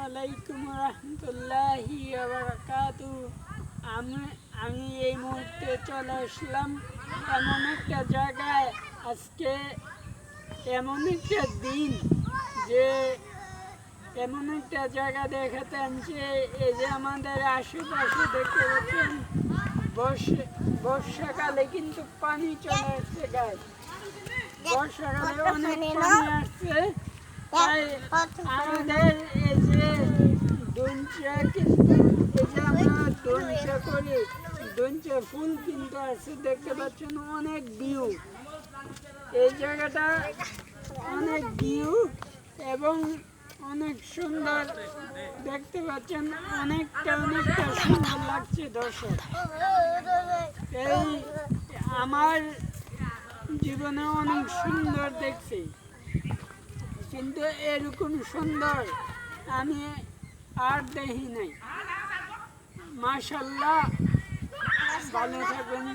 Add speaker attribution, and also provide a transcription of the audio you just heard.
Speaker 1: আলাইকুম রহমতুল্লাহি ওয়া বারাকাতুহু। আমি এই মুহূর্তে চলে আসলাম এমন একটা জায়গায়। আজকে এমন একটা দিন যে এমন একটা জায়গা দেখাতে আনছে। এই যে আমাদের আশেপাশে দেখতে পাচ্ছেন বর্ষাকালে কিন্তু পানি চলে আসছে গায়ে। বর্ষাকালে অনেক পানি আসছে, তাই আমাদের এই যে দঞ্চা কিন্তু এই যে আমরা দঞ্চা করি, দঞ্চা ফুল কিন্তু আছে দেখতে পাচ্ছেন, অনেক ভিউ। এই জায়গাটা অনেক ভিউ এবং অনেক সুন্দর দেখতে পাচ্ছেন, অনেকটা সুন্দর লাগছে দর্শক। এই আমার জীবনে অনেক সুন্দর দেখছি, কিন্তু এরকম সুন্দর আমি আর দেখি নাই। মাশাআল্লাহ, ভালো থাকবেন।